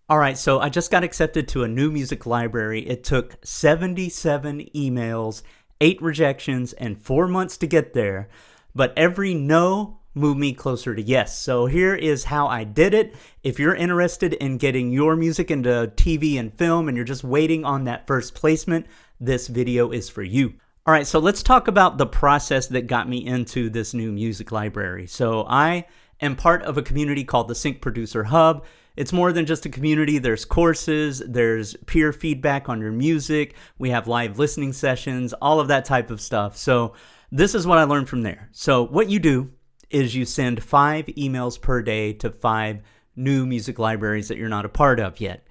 All right, so I just got accepted to a new music library. It took 77 emails, 8 rejections, and 4 months to get there. But every no moved me closer to yes. So here is how I did it. If you're interested in getting your music into TV and film and you're just waiting on that first placement, this video is for you. All right, so let's talk about the process that got me into this new music library. So I am part of a community called the Sync Producer Hub. It's more than just a community. There's courses, there's peer feedback on your music, we have live listening sessions, all of that type of stuff. So this is what I learned from there. So what you do is you send 5 emails per day to 5 new music libraries that you're not a part of yet.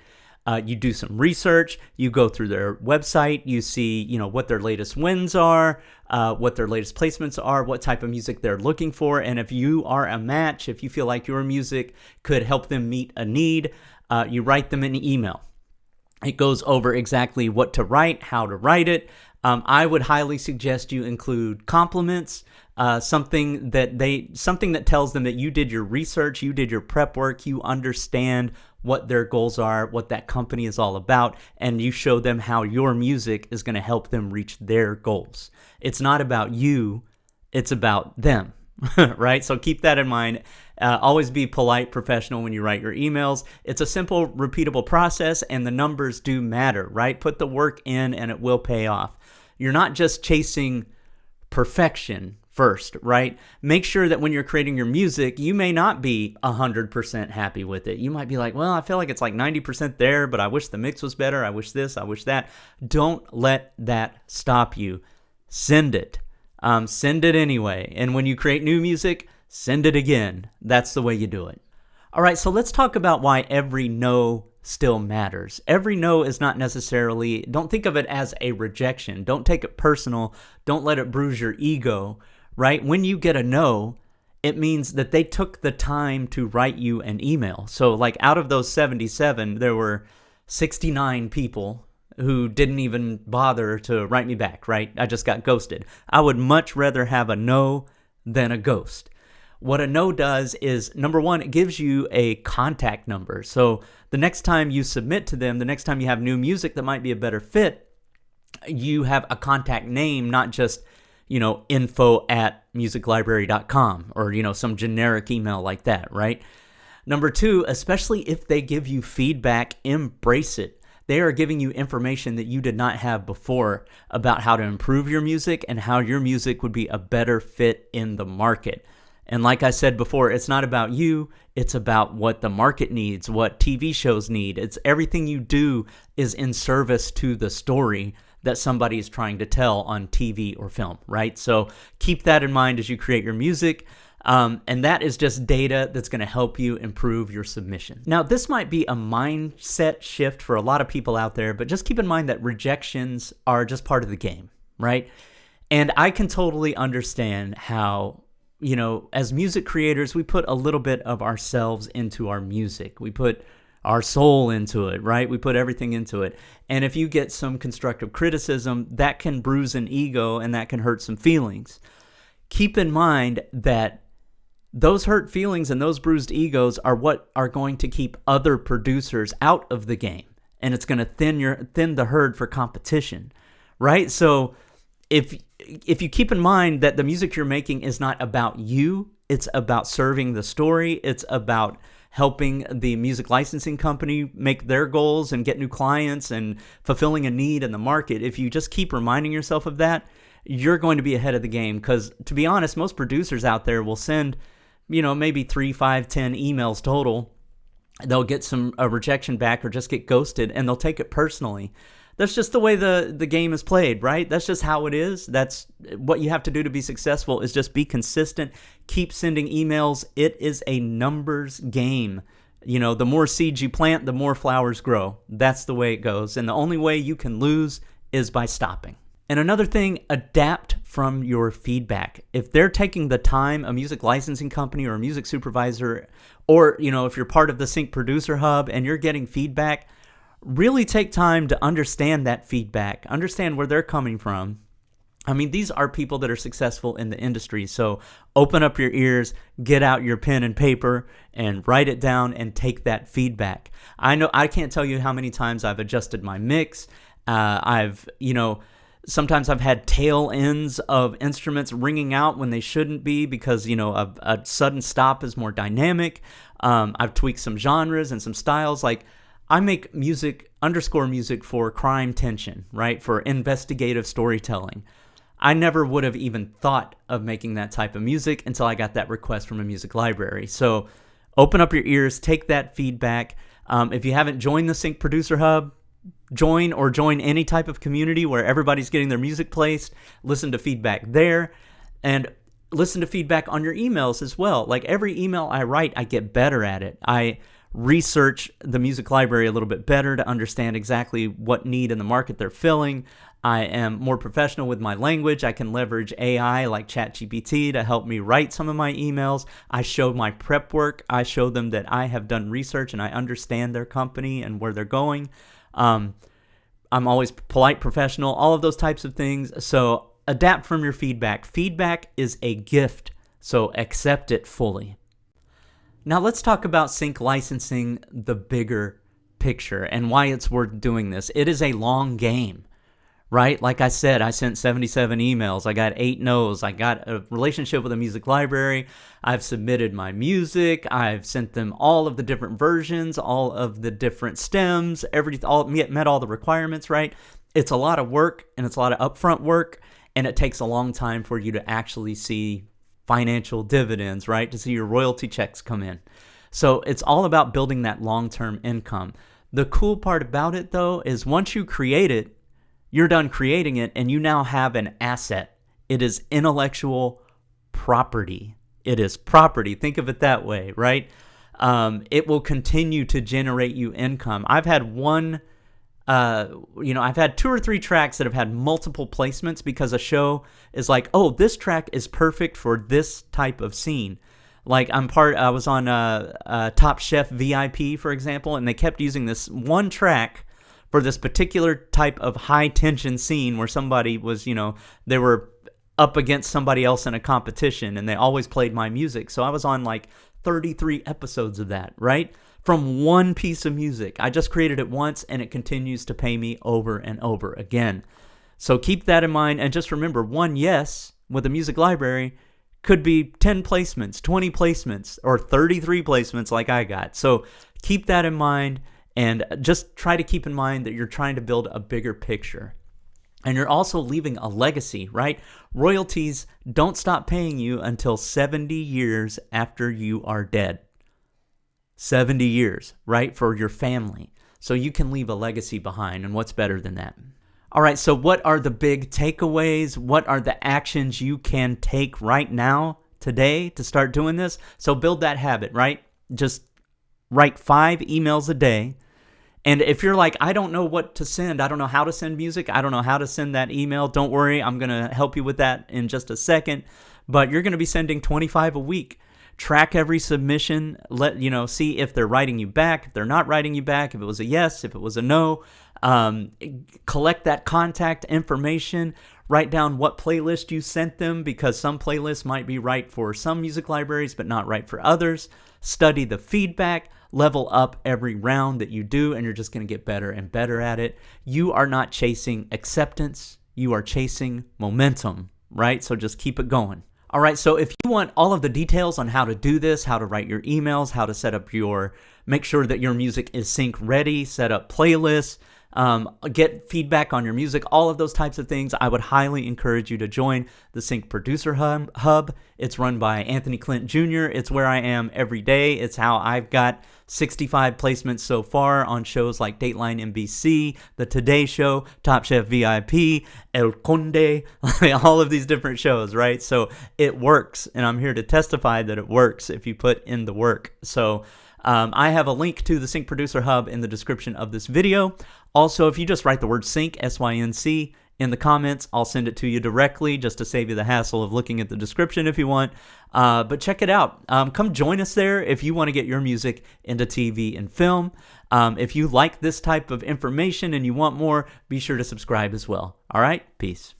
You do some research, you go through their website, you see, what their latest wins are, what their latest placements are, what type of music they're looking for, and if you are a match, if you feel like your music could help them meet a need, you write them an email. It goes over exactly what to write, how to write it. I would highly suggest you include compliments, something that tells them that you did your research, you did your prep work, you understand what their goals are, what that company is all about, and you show them how your music is going to help them reach their goals. It's not about you, it's about them, right? So keep that in mind. Always be polite, professional when you write your emails. It's a simple, repeatable process, and the numbers do matter, right? Put the work in and it will pay off. You're not just chasing perfection first, right? Make sure that when you're creating your music, you may not be 100% happy with it. You might be like, well, I feel like it's like 90% there, but I wish the mix was better. I wish this, I wish that. Don't let that stop you. Send it. Send it anyway. And when you create new music, send it again. That's the way you do it. All right, so let's talk about why every no still matters. Every no is not necessarily, don't think of it as a rejection. Don't take it personal. Don't let it bruise your ego, right? When you get a no, it means that they took the time to write you an email. So like out of those 77, there were 69 people who didn't even bother to write me back, right? I just got ghosted. I would much rather have a no than a ghost. What a no does is, number one, it gives you a contact number. So the next time you submit to them, the next time you have new music that might be a better fit, you have a contact name, not just, info@musiclibrary.com or, some generic email like that, right? Number two, especially if they give you feedback, embrace it. They are giving you information that you did not have before about how to improve your music and how your music would be a better fit in the market. And like I said before, it's not about you, it's about what the market needs, what TV shows need. It's everything you do is in service to the story that somebody is trying to tell on TV or film, right? So keep that in mind as you create your music. And that is just data that's going to help you improve your submission. Now, this might be a mindset shift for a lot of people out there, but just keep in mind that rejections are just part of the game, right? And I can totally understand how, as music creators, we put a little bit of ourselves into our music. We put our soul into it, right? We put everything into it. And if you get some constructive criticism, that can bruise an ego and that can hurt some feelings. Keep in mind that those hurt feelings and those bruised egos are what are going to keep other producers out of the game. And it's going to thin the herd for competition, right? So if you keep in mind that the music you're making is not about you, it's about serving the story, it's about helping the music licensing company make their goals and get new clients and fulfilling a need in the market. If you just keep reminding yourself of that, you're going to be ahead of the game. Because to be honest, most producers out there will send, maybe 3, 5, 10 emails total. They'll get a rejection back or just get ghosted, and they'll take it personally. That's just the way the game is played, right? That's just how it is. That's what you have to do to be successful, is just be consistent. Keep sending emails. It is a numbers game. The more seeds you plant, the more flowers grow. That's the way it goes. And the only way you can lose is by stopping. And another thing, adapt from your feedback. If they're taking the time, a music licensing company or a music supervisor, or, if you're part of the Sync Producer Hub and you're getting feedback, really take time to understand that feedback, understand where they're coming from, I mean, these are people that are successful in the industry. So open up your ears, get out your pen and paper, and write it down and take that feedback. I know I can't tell you how many times I've adjusted my mix. Sometimes I've had tail ends of instruments ringing out when they shouldn't be because, a sudden stop is more dynamic. I've tweaked some genres and some styles. Like, I make music, underscore music for crime tension, right? For investigative storytelling. I never would have even thought of making that type of music until I got that request from a music library. So open up your ears, take that feedback. If you haven't joined the Sync Producer Hub, join any type of community where everybody's getting their music placed. Listen to feedback there, and listen to feedback on your emails as well. Like, every email I write, I get better at it. I research the music library a little bit better to understand exactly what need in the market they're filling. I am more professional with my language. I can leverage AI like ChatGPT to help me write some of my emails. I show my prep work. I show them that I have done research and I understand their company and where they're going. I'm always polite, professional, all of those types of things. So adapt from your feedback. Feedback is a gift, so accept it fully. Now let's talk about sync licensing, the bigger picture, and why it's worth doing this. It is a long game, right? Like I said, I sent 77 emails. I got 8 no's. I got a relationship with a music library. I've submitted my music. I've sent them all of the different versions, all of the different stems, met all the requirements, right? It's a lot of work, and it's a lot of upfront work, and it takes a long time for you to actually see financial dividends, right? To see your royalty checks come in. So it's all about building that long-term income. The cool part about it, though, is once you create it, you're done creating it, and you now have an asset. It is intellectual property. It is property. Think of it that way, right? It will continue to generate you income. I've had I've had 2 or 3 tracks that have had multiple placements because a show is like, oh, this track is perfect for this type of scene. Like, I was on Top Chef VIP, for example, and they kept using this one track for this particular type of high tension scene where somebody was, they were up against somebody else in a competition, and they always played my music. So I was on like 33 episodes of that, right? From one piece of music. I just created it once, and it continues to pay me over and over again. So keep that in mind, and just remember, one yes with a music library could be 10 placements, 20 placements, or 33 placements like I got. So keep that in mind, and just try to keep in mind that you're trying to build a bigger picture. And you're also leaving a legacy, right? Royalties don't stop paying you until 70 years after you are dead. 70 years, right, for your family. So you can leave a legacy behind, and what's better than that? All right, so what are the big takeaways? What are the actions you can take right now, today, to start doing this? So build that habit, right? Just write 5 emails a day. And if you're like, I don't know what to send, I don't know how to send music, I don't know how to send that email, don't worry, I'm going to help you with that in just a second. But you're going to be sending 25 a week. Track every submission, see if they're writing you back, if they're not writing you back, if it was a yes, if it was a no. Collect that contact information, write down what playlist you sent them, because some playlists might be right for some music libraries but not right for others. Study the feedback, level up every round that you do, and you're just going to get better and better at it. You are not chasing acceptance, you are chasing momentum, right? So just keep it going. All right, so if you want all of the details on how to do this, how to write your emails, how to set up make sure that your music is sync ready, set up playlists, get feedback on your music, all of those types of things, I would highly encourage you to join the Sync Producer Hub. It's run by Anthony Clint Jr. It's where I am every day. It's how I've got 65 placements so far on shows like Dateline NBC, The Today Show, Top Chef VIP, El Conde, all of these different shows, right? So it works, and I'm here to testify that it works if you put in the work. So I have a link to the Sync Producer Hub in the description of this video. Also, if you just write the word sync, S-Y-N-C, in the comments, I'll send it to you directly just to save you the hassle of looking at the description if you want. But check it out. Come join us there if you want to get your music into TV and film. If you like this type of information and you want more, be sure to subscribe as well. All right, peace.